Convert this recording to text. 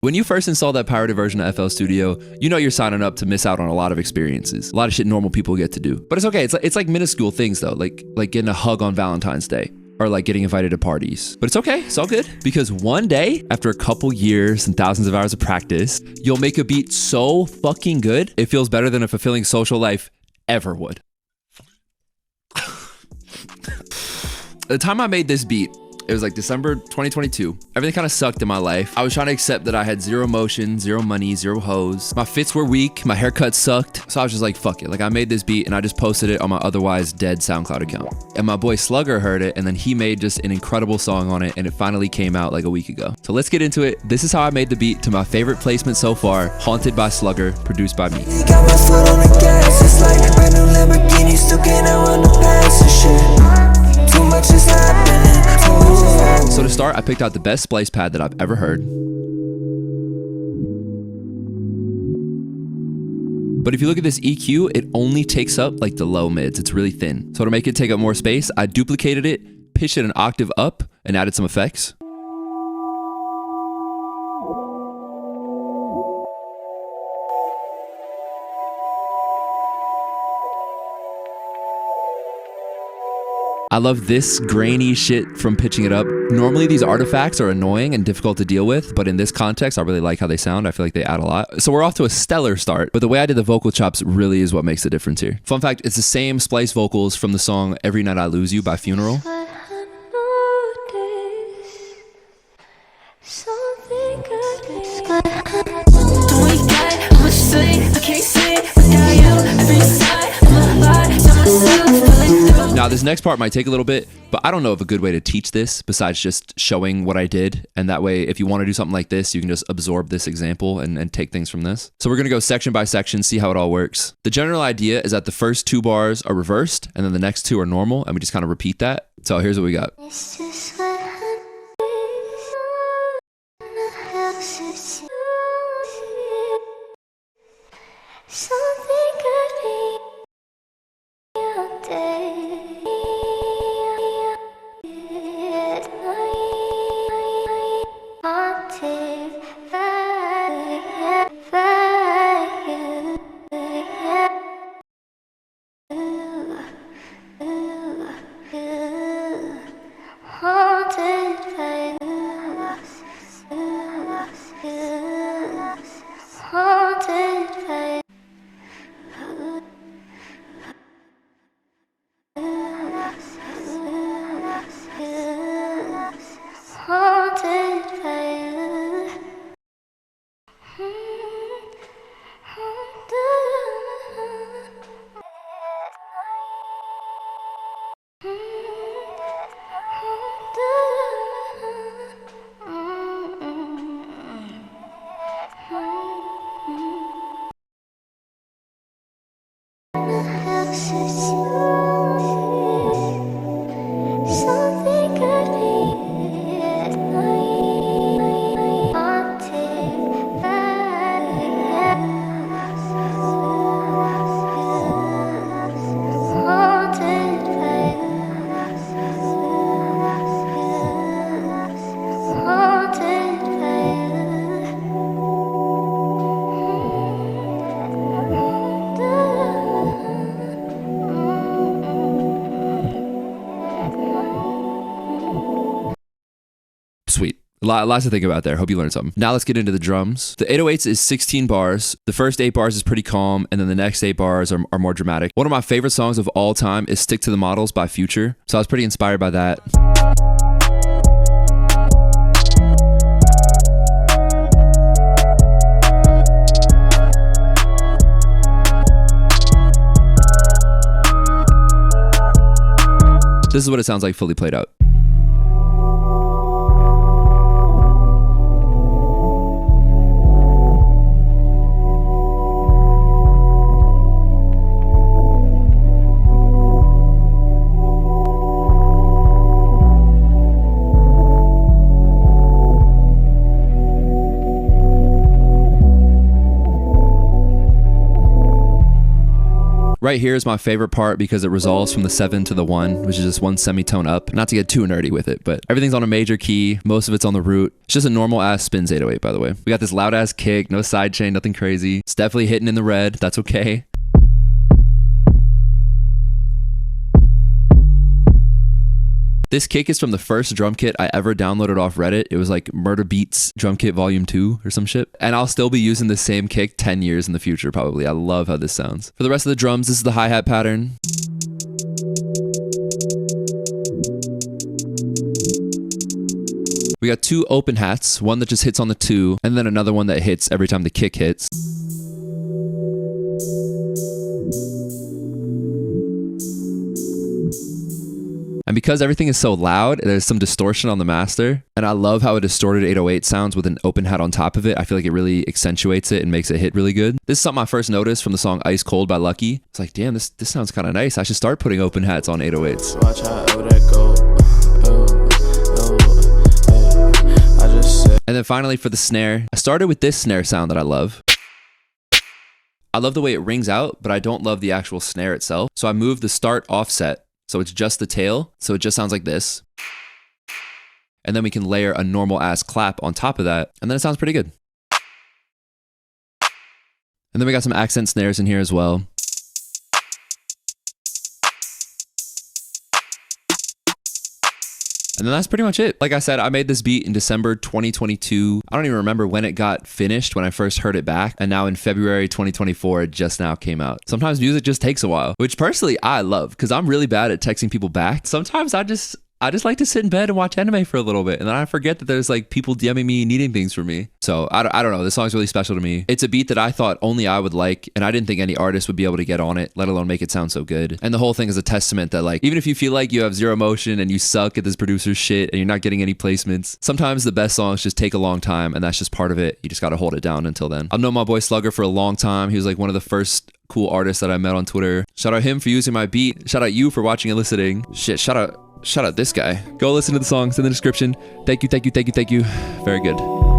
When you first install that pirated version of FL Studio, you know you're signing up to miss out on a lot of experiences. A lot of shit normal people get to do. But it's okay. It's like minuscule things though, like getting a hug on Valentine's Day or like getting invited to parties. But it's okay. It's all good because one day, after a couple years and thousands of hours of practice, you'll make a beat so fucking good, it feels better than a fulfilling social life ever would. The time I made this beat, it was like December 2022. Everything kind of sucked in my life. I was trying to accept that I had zero motion, zero money, zero hoes. My fits were weak, my haircut sucked. So I was just like, fuck it. Like I made this beat and I just posted it on my otherwise dead SoundCloud account. And my boy SLUGGR heard it and then he made just an incredible song on it and it finally came out like a week ago. So let's get into it. This is how I made the beat to my favorite placement so far, Haunted by SLUGGR, produced by me. Got my foot on the gas, it's like brand new Lamborghini, still can't outrun the past and shit. Too much is happening. So to start, I picked out the best splice pad that I've ever heard. But if you look at this EQ, it only takes up like the low mids. It's really thin. So to make it take up more space, I duplicated it, pitched it an octave up, and added some effects. I love this grainy shit from pitching it up. Normally these artifacts are annoying and difficult to deal with, but in this context, I really like how they sound. I feel like they add a lot. So we're off to a stellar start, but the way I did the vocal chops really is what makes the difference here. Fun fact, it's the same splice vocals from the song Every Night I Lose You by Funeral. Now this next part might take a little bit, but I don't know of a good way to teach this besides just showing what I did. And that way, if you want to do something like this, you can just absorb this example and take things from this. So we're going to go section by section, see how it all works. The general idea is that the first two bars are reversed and then the next two are normal. And we just kind of repeat that. So here's what we got. Sweet. Lots to think about there. Hope you learned something. Now let's get into the drums. The 808s is 16 bars. The first 8 bars is pretty calm, and then the next 8 bars are more dramatic. One of my favorite songs of all time is Stick to the Models by Future. So I was pretty inspired by that. This is what it sounds like fully played out. Right here is my favorite part because it resolves from the 7 to the 1, which is just one semitone up. Not to get too nerdy with it, but everything's on a major key. Most of it's on the root. It's just a normal ass spins 808, by the way. We got this loud ass kick, no sidechain, nothing crazy. It's definitely hitting in the red. That's okay. This kick is from the first drum kit I ever downloaded off Reddit. It was like Murder Beats Drum Kit Volume 2 or some shit. And I'll still be using the same kick 10 years in the future probably. I love how this sounds. For the rest of the drums, this is the hi-hat pattern. We got 2 open hats, one that just hits on the 2, and then another one that hits every time the kick hits. And because everything is so loud, there's some distortion on the master. And I love how a distorted 808 sounds with an open hat on top of it. I feel like it really accentuates it and makes it hit really good. This is something I first noticed from the song Ice Cold by Lucky. It's like, damn, this sounds kind of nice. I should start putting open hats on 808s. Watch however that go. And then finally for the snare, I started with this snare sound that I love. I love the way it rings out, but I don't love the actual snare itself. So I moved the start offset. So it's just the tail, so it just sounds like this. And then we can layer a normal ass clap on top of that, and then it sounds pretty good. And then we got some accent snares in here as well. And then that's pretty much it. Like I said, I made this beat in December 2022. I don't even remember when it got finished when I first heard it back. And now in February 2024, it just now came out. Sometimes music just takes a while, which personally I love because I'm really bad at texting people back. Sometimes I just like to sit in bed and watch anime for a little bit. And then I forget that there's like people DMing me needing things from me. So I don't know. This song's really special to me. It's a beat that I thought only I would like. And I didn't think any artist would be able to get on it, let alone make it sound so good. And the whole thing is a testament that like, even if you feel like you have zero emotion and you suck at this producer's shit and you're not getting any placements, sometimes the best songs just take a long time. And that's just part of it. You just got to hold it down until then. I've known my boy SLUGGR for a long time. He was like one of the first cool artists that I met on Twitter. Shout out him for using my beat. Shout out you for watching and listening. Shit, shout out this guy. Go listen to the songs in the description. Thank you. Very good.